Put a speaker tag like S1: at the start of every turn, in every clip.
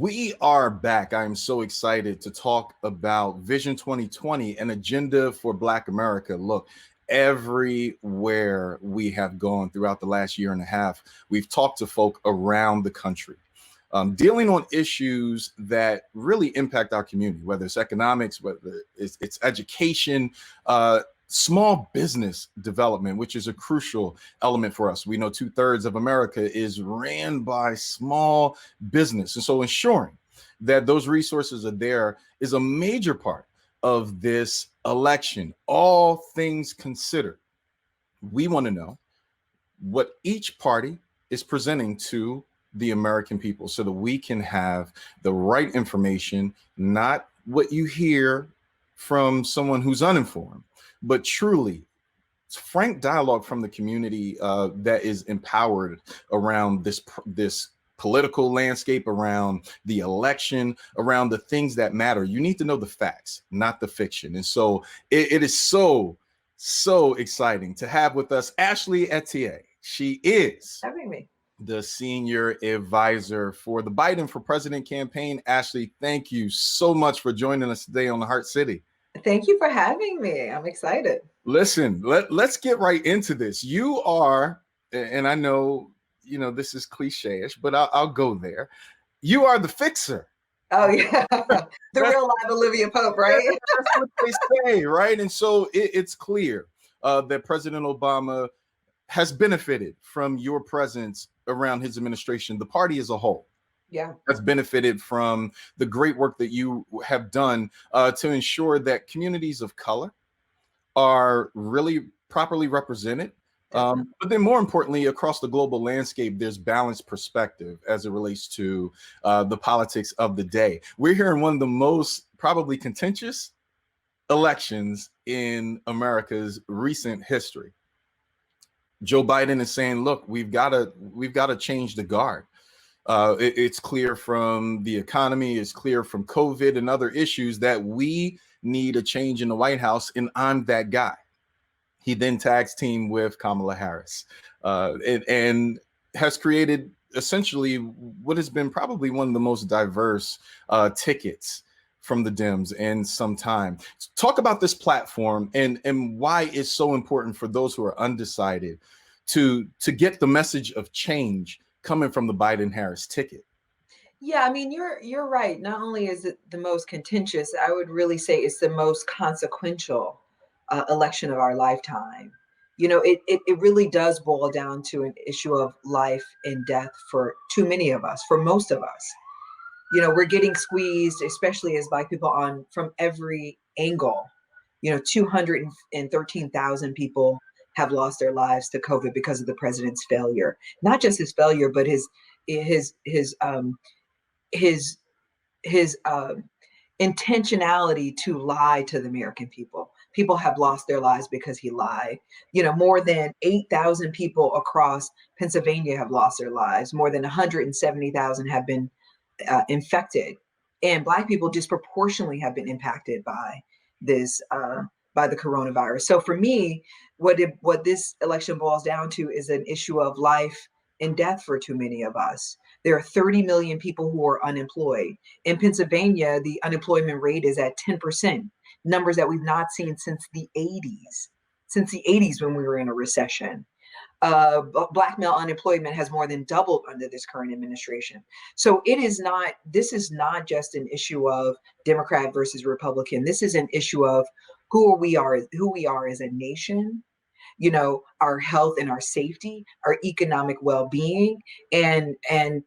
S1: We are back. I'm so excited to talk about Vision 2020, an agenda for Black America. Look, everywhere we have gone throughout the last year and a half, we've talked to folk around the country, dealing on issues that really impact our community, whether it's economics, whether it's education, small business development, which is a crucial element for us. We know 2/3 of America is ran by small business. And so ensuring that those resources are there is a major part of this election. All things considered, we want to know what each party is presenting to the American people so that we can have the right information, not what you hear from someone who's uninformed, but truly frank dialogue from the community that is empowered around this political landscape, around the election, around the things that matter. You need to know the facts, not the fiction. And so it is so exciting to have with us Ashley Etienne. She is
S2: having me.
S1: The senior advisor for the Biden for President campaign. Ashley, thank you so much for joining us today on the Heart City.
S2: Thank you for having me. I'm excited.
S1: Listen, let's get right into this. You are, and I know, this is cliche-ish, but I'll go there. You are the fixer.
S2: Oh, yeah. The real live Olivia Pope, right?
S1: That's what they say, right? And so it's clear that President Obama has benefited from your presence around his administration, the party as a whole.
S2: Yeah,
S1: has benefited from the great work that you have done to ensure that communities of color are really properly represented. But then more importantly, across the global landscape, there's balanced perspective as it relates to the politics of the day. We're here in one of the most probably contentious elections in America's recent history. Joe Biden is saying, look, we've got to change the guard. It's clear from the economy, it's clear from COVID and other issues that we need a change in the White House, and I'm that guy. He then tags team with Kamala Harris and has created essentially what has been probably one of the most diverse tickets from the Dems in some time. Talk about this platform and why it's so important for those who are undecided to get the message of change coming from the Biden-Harris ticket.
S2: Yeah, I mean, you're right. Not only is it the most contentious, I would really say it's the most consequential election of our lifetime. It really does boil down to an issue of life and death for too many of us, for most of us. We're getting squeezed, especially as Black people, from every angle. 213,000 people have lost their lives to COVID because of the president's failure. Not just his failure, but his intentionality to lie to the American people. People have lost their lives because he lied. More than 8,000 people across Pennsylvania have lost their lives. More than 170,000 have been infected, and Black people disproportionately have been impacted by this. By the coronavirus. So for me, what this election boils down to is an issue of life and death for too many of us. There are 30 million people who are unemployed. In Pennsylvania, the unemployment rate is at 10%, numbers that we've not seen since the 80s when we were in a recession. Black male unemployment has more than doubled under this current administration. So this is not just an issue of Democrat versus Republican. This is an issue of who we are as a nation, our health and our safety, our economic well-being, and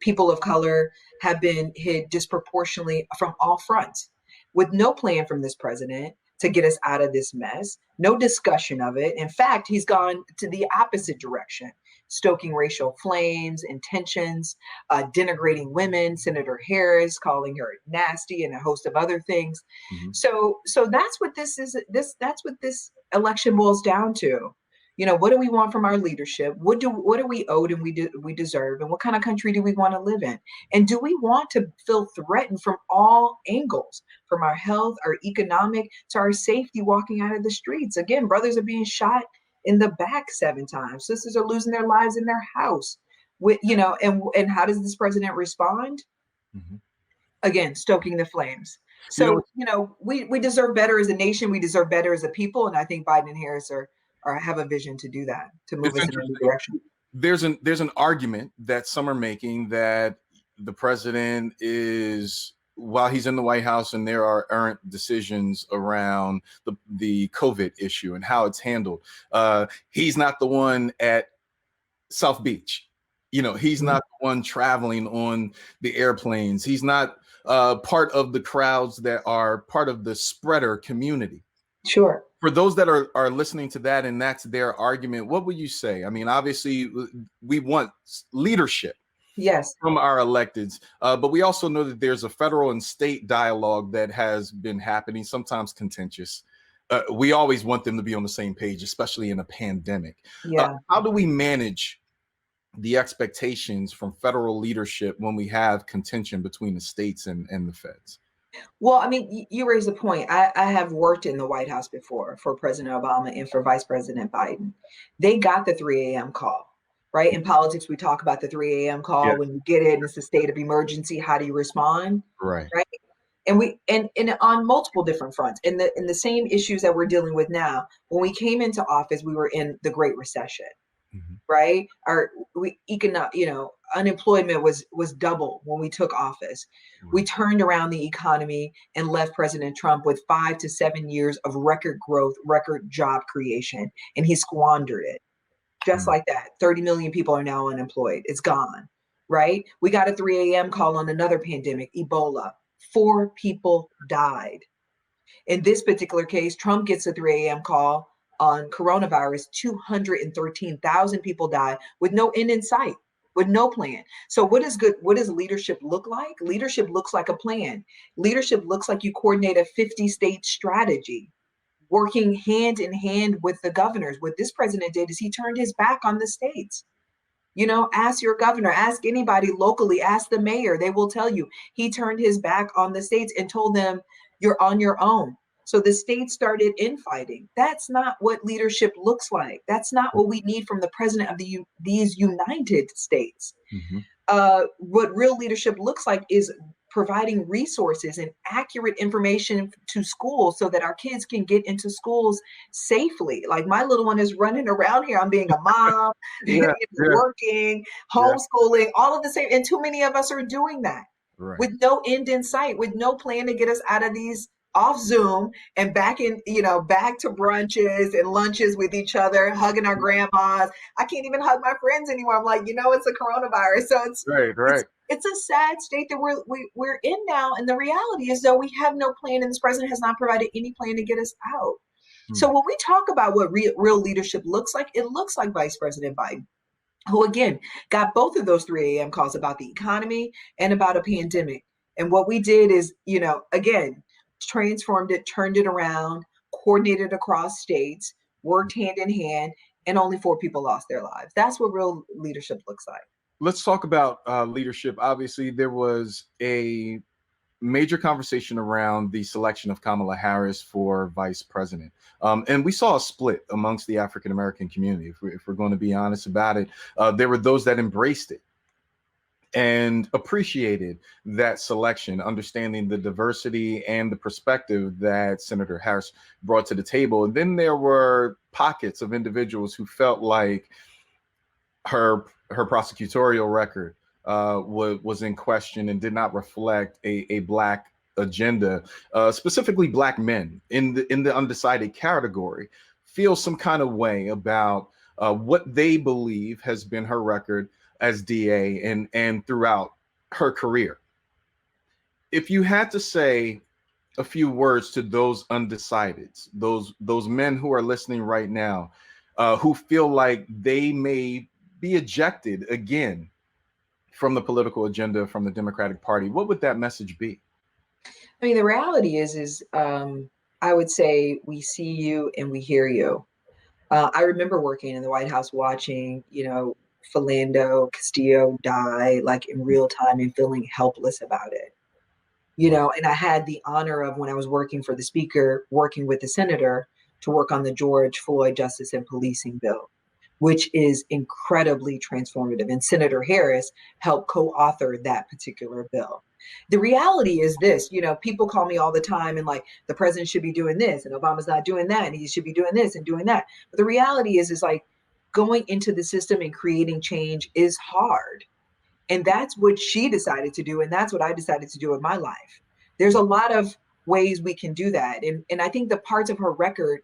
S2: people of color have been hit disproportionately from all fronts, with no plan from this president to get us out of this mess, no discussion of it. In fact, he's gone to the opposite direction, stoking racial flames and tensions, denigrating women, Senator Harris calling her nasty, and a host of other things. Mm-hmm. So that's what this is. That's what this election boils down to. What do we want from our leadership? What do we owe and we deserve? And what kind of country do we want to live in? And do we want to feel threatened from all angles, from our health, our economic, to our safety walking out of the streets? Again, brothers are being shot in the back 7 times. Sisters are losing their lives in their house. And how does this president respond?
S1: Mm-hmm.
S2: again, stoking the flames.
S1: You know,
S2: So, we deserve better as a nation. We deserve better as a people. And I think Biden and Harris are have a vision to do that, to move
S1: it's
S2: us in a new
S1: interesting.
S2: direction.
S1: There's an argument that some are making that the president is, while he's in the White House and there are errant decisions around the COVID issue and how it's handled, he's not the one at South Beach. He's
S2: Mhm.
S1: not the one traveling on the airplanes. He's not part of the crowds that are part of the spreader community.
S2: Sure.
S1: For those that are listening to that and that's their argument, what would you say? I mean, obviously, we want leadership
S2: Yes.
S1: from our electeds, but we also know that there's a federal and state dialogue that has been happening, sometimes contentious. We always want them to be on the same page, especially in a pandemic.
S2: Yeah.
S1: How do we manage the expectations from federal leadership when we have contention between the states and the feds?
S2: Well, I mean, you raise a point. I have worked in the White House before for President Obama and for Vice President Biden. They got the 3 a.m. call, right? In politics, we talk about the 3 a.m.
S1: Yeah,
S2: call. When you get it and it's a state of emergency, how do you respond?
S1: right.
S2: Right. And on multiple different fronts, in the same issues that we're dealing with now. When we came into office, we were in the Great Recession,
S1: Mhm.
S2: right? Unemployment was double when we took office. We
S1: Right.
S2: turned around the economy and left President Trump with 5 to 7 years of record growth, record job creation, and he squandered it just
S1: Mm.
S2: like that. 30 million people are now unemployed. It's gone, right? We got a 3 a.m. call on another pandemic, Ebola. 4 people died. In this particular case, Trump gets a 3 a.m. call on coronavirus. 213,000 people die with no end in sight, with no plan. So what does leadership look like? Leadership looks like a plan. Leadership looks like you coordinate a 50-state strategy, working hand in hand with the governors. What this president did is he turned his back on the states. Ask your governor, ask anybody locally, ask the mayor. They will tell you he turned his back on the states and told them, you're on your own. So the states started infighting. That's not what leadership looks like. That's not what we need from the president of these United States.
S1: Mhm.
S2: What real leadership looks like is providing resources and accurate information to schools so that our kids can get into schools safely. Like my little one is running around here. I'm being a mom,
S1: Yeah, yeah,
S2: working,
S1: yeah.
S2: homeschooling, all of the same. And too many of us are doing that
S1: Right.
S2: with no end in sight, with no plan to get us out of these off Zoom and back back to brunches and lunches with each other, hugging our grandmas. I can't even hug my friends anymore. I'm like, it's a coronavirus. So
S1: Right.
S2: it's
S1: Right.
S2: it's a sad state that we're in now. And the reality is, though, we have no plan, and this president has not provided any plan to get us out.
S1: Hmm.
S2: So when we talk about what real leadership looks like, it looks like Vice President Biden, who again got both of those 3 a.m. calls about the economy and about a pandemic. And what we did is, again, transformed it, turned it around, coordinated across states, worked hand in hand, and only 4 people lost their lives. That's what real leadership looks like.
S1: Let's talk about leadership. Obviously, there was a major conversation around the selection of Kamala Harris for vice president. And we saw a split amongst the African American community. If we're going to be honest about it, there were those that embraced it and appreciated that selection, understanding the diversity and the perspective that Senator Harris brought to the table. And then there were pockets of individuals who felt like her prosecutorial record was in question and did not reflect a black agenda. Specifically, black men in the undecided category feel some kind of way about what they believe has been her record as DA and throughout her career. If you had to say a few words to those undecideds, those men who are listening right now, who feel like they may be ejected again from the political agenda from the Democratic Party, what would that message be?
S2: I mean, the reality is, I would say we see you and we hear you. I remember working in the White House, watching, Philando Castillo die like in real time and feeling helpless about it.
S1: Wow.
S2: And I had the honor of, when I was working for the speaker, working with the senator to work on the George Floyd Justice and Policing bill, which is incredibly transformative. And Senator Harris helped co-author that particular bill. The reality is this, people call me all the time and like the president should be doing this and Obama's not doing that and he should be doing this and doing that. But the reality is like going into the system and creating change is hard. And that's what she decided to do. And that's what I decided to do with my life. There's a lot of ways we can do that. And I think the parts of her record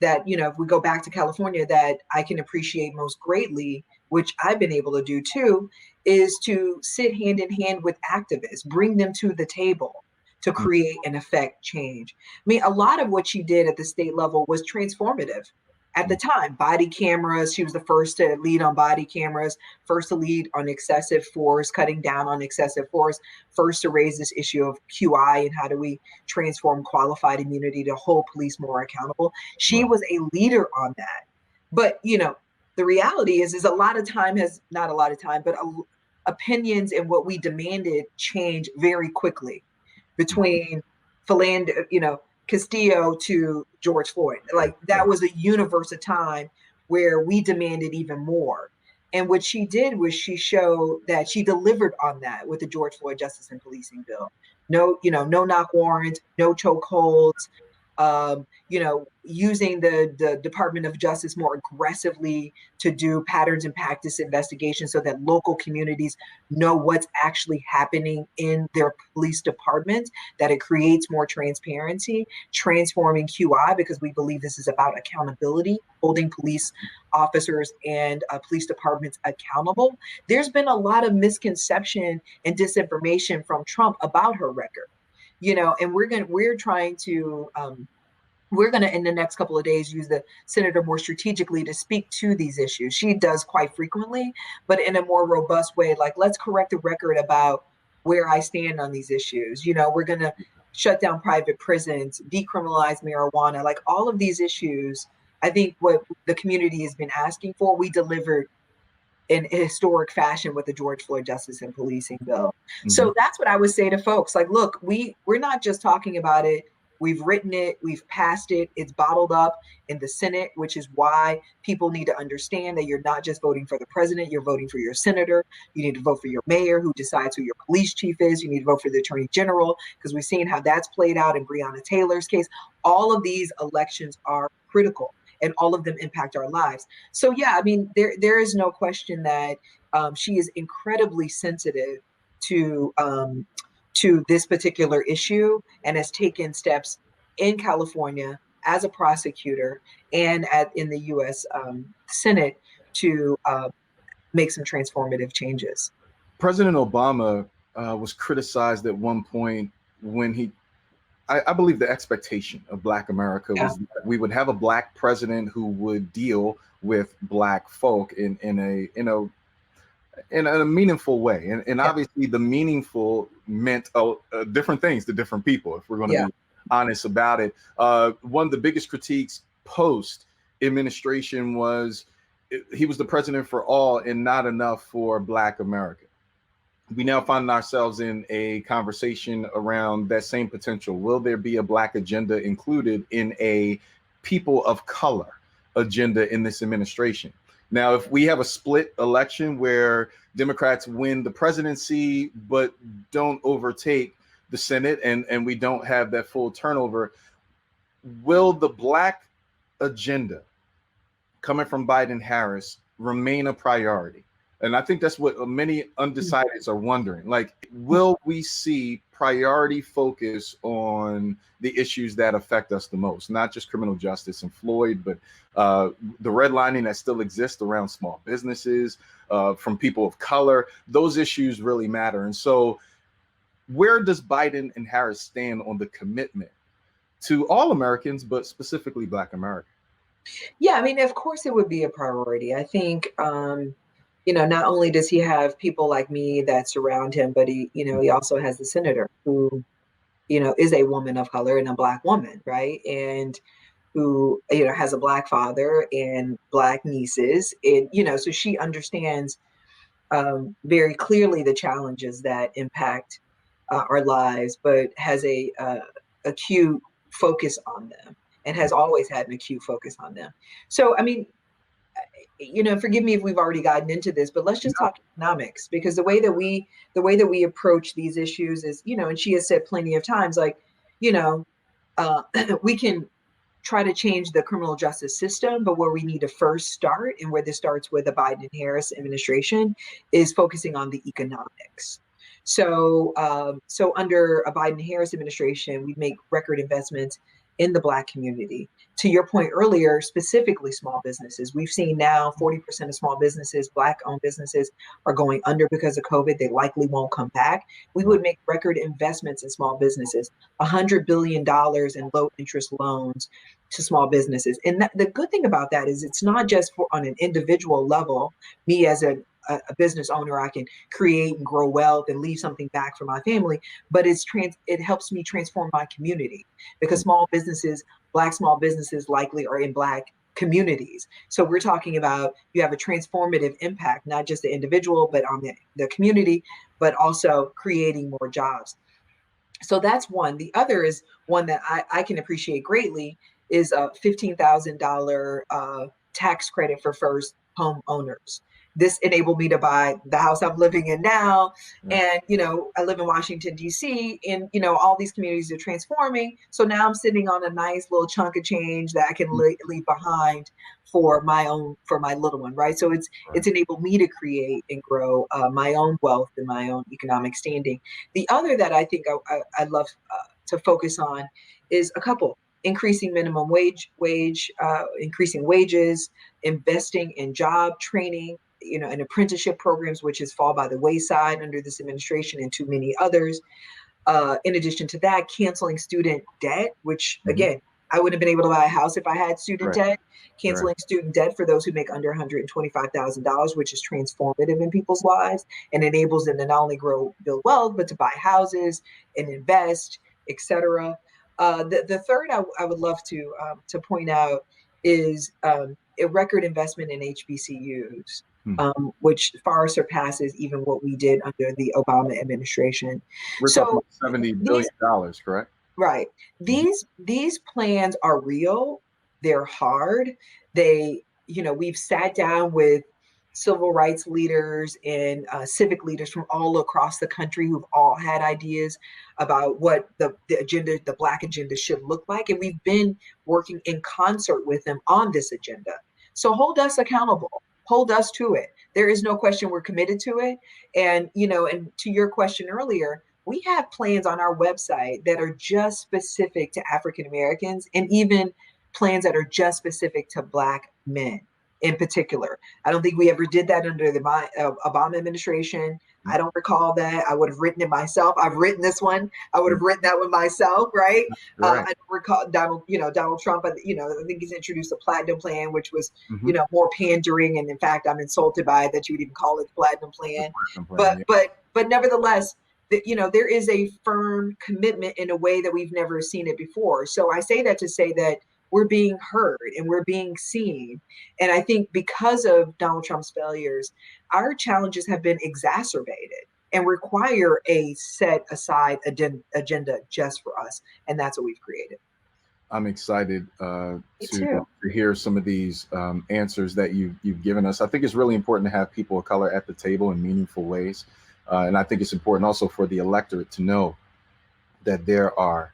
S2: that, if we go back to California, that I can appreciate most greatly, which I've been able to do too, is to sit hand in hand with activists, bring them to the table to create and affect change. I mean, a lot of what she did at the state level was transformative. At the time, body cameras, she was the first to lead on body cameras, first to lead on excessive force, cutting down on excessive force, first to raise this issue of QI and how do we transform qualified immunity to hold police more accountable. She was a leader on that. But, the reality is a lot of time has, not a lot of time, but opinions and what we demanded change very quickly between Castillo to George Floyd. Like that was a universe of time where we demanded even more. And what she did was she showed that she delivered on that with the George Floyd Justice and Policing Bill. No, no knock warrants, no chokeholds, using the Department of Justice more aggressively to do patterns and practice investigations so that local communities know what's actually happening in their police departments, that it creates more transparency, transforming QI, because we believe this is about accountability, holding police officers and police departments accountable. There's been a lot of misconception and disinformation from Trump about her record, and we're trying to we're going to, in the next couple of days, use the senator more strategically to speak to these issues. She does quite frequently, but in a more robust way, like, let's correct the record about where I stand on these issues. We're going to shut down private prisons, decriminalize marijuana, like all of these issues. I think what the community has been asking for, we delivered in historic fashion with the George Floyd Justice and Policing Bill. Mm-hmm. So that's what I would say to folks. Like, look, we're not just talking about it. We've written it, we've passed it, it's bottled up in the Senate, which is why people need to understand that you're not just voting for the president, you're voting for your senator. You need to vote for your mayor who decides who your police chief is. You need to vote for the attorney general, because we've seen how that's played out in Breonna Taylor's case. All of these elections are critical and all of them impact our lives. So yeah, I mean, there is no question that she is incredibly sensitive to this particular issue and has taken steps in California as a prosecutor and in the U.S. Senate to make some transformative changes.
S1: President Obama was criticized at one point when I believe the expectation of Black America was that we would have a Black president who would deal with Black folk in a meaningful way. And obviously the meaningful meant different things to different people, if we're going to be honest about it. One of the biggest critiques post administration was he was the president for all and not enough for Black America. We now find ourselves in a conversation around that same potential. Will there be a Black agenda included in a people of color agenda in this administration? Now, if we have a split election where Democrats win the presidency but don't overtake the Senate and we don't have that full turnover, will the Black agenda coming from Biden Harris remain a priority? And I think that's what many undecideds are wondering. Like, will we see priority focus on the issues that affect us the most? Not just criminal justice and Floyd, but the redlining that still exists around small businesses, from people of color. Those issues really matter. And so where does Biden and Harris stand on the commitment to all Americans, but specifically Black America?
S2: Yeah, I mean, of course it would be a priority. I think, not only does he have people like me that surround him, but he also has the senator who, is a woman of color and a Black woman, right? And who, has a Black father and Black nieces. And, so she understands very clearly the challenges that impact our lives, but has a acute focus on them and has always had an acute focus on them. So, I mean, forgive me if we've already gotten into this, but let's just talk economics, because the way that we approach these issues is, and she has said plenty of times, like, you know, we can try to change the criminal justice system, but where we need to first start, and where this starts with the Biden and Harris administration, is focusing on the economics. So under a Biden Harris administration, we make record investments in the Black community. To your point earlier, specifically small businesses. We've seen now 40% of small businesses, Black-owned businesses, are going under because of COVID. They likely won't come back. We would make record investments in small businesses, $100 billion in low interest loans to small businesses. And the good thing about that is it's not just on an individual level. Me as a business owner, I can create and grow wealth and leave something back for my family, but it helps me transform my community, because Black small businesses likely are in Black communities. So we're talking about, you have a transformative impact, not just the individual, but on the community, but also creating more jobs. So that's one. The other is one that I can appreciate greatly, is a $15,000 tax credit for first home owners. This enabled me to buy the house I'm living in now. And, I live in Washington, D.C., and, all these communities are transforming. So now I'm sitting on a nice little chunk of change that I can leave behind for my little one, right? So it's enabled me to create and grow my own wealth and my own economic standing. The other that I think I'd love to focus on is a couple: increasing minimum wage, increasing wages, investing in job training, and apprenticeship programs, which has fallen by the wayside under this administration and too many others. In addition to that, canceling student debt, which again, I wouldn't have been able to buy a house if I had student debt. Canceling student debt for those who make under $125,000, which is transformative in people's lives and enables them to not only build wealth, but to buy houses and invest, etc. The third I would love to point out is a record investment in HBCUs, which far surpasses even what we did under the Obama administration.
S1: We're talking about $70 billion, correct?
S2: Right. These plans are real. They're hard. We've sat down with civil rights leaders and civic leaders from all across the country who've all had ideas about what the Black agenda should look like. And we've been working in concert with them on this agenda. So hold us accountable, hold us to it. There is no question we're committed to it. And, and to your question earlier, we have plans on our website that are just specific to African Americans, and even plans that are just specific to Black men in particular. I don't think we ever did that under the Obama administration. I don't recall that. I would have written it myself. I've written this one. I would have written that one myself, right? I don't recall Donald Trump. I think he's introduced a platinum plan, which was, more pandering. And in fact, I'm insulted by it that you would even call it the platinum plan. But nevertheless, there is a firm commitment in a way that we've never seen it before. So I say that to say that we're being heard and we're being seen. And I think because of Donald Trump's failures, our challenges have been exacerbated and require a set aside agenda just for us. And that's what we've created.
S1: I'm excited to hear some of these answers that you've given us. I think it's really important to have people of color at the table in meaningful ways. And I think it's important also for the electorate to know that there are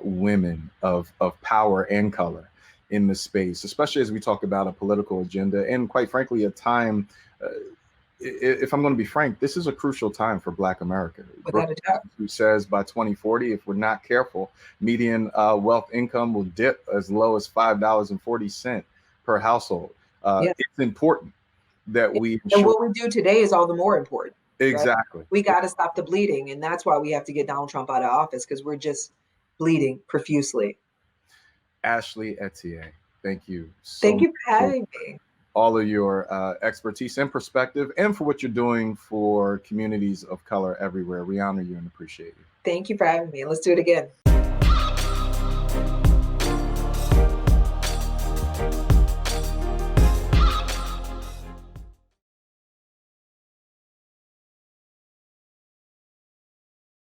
S1: women of power and color in the space, especially as we talk about a political agenda and, quite frankly, a time, if I'm going to be frank, this is a crucial time for Black America.
S2: Without a doubt.
S1: Who says by 2040, if we're not careful, median wealth income will dip as low as $5.40 per household. It's important that we ensure.
S2: And what we do today is all the more important.
S1: Exactly.
S2: Right? We got to stop the bleeding. And that's why we have to get Donald Trump out of office, because we're just bleeding profusely.
S1: Ashley Etienne, thank you.
S2: Thank you for having me.
S1: All of your expertise and perspective, and for what you're doing for communities of color everywhere. We honor you and appreciate you.
S2: Thank you for having me. Let's do it again.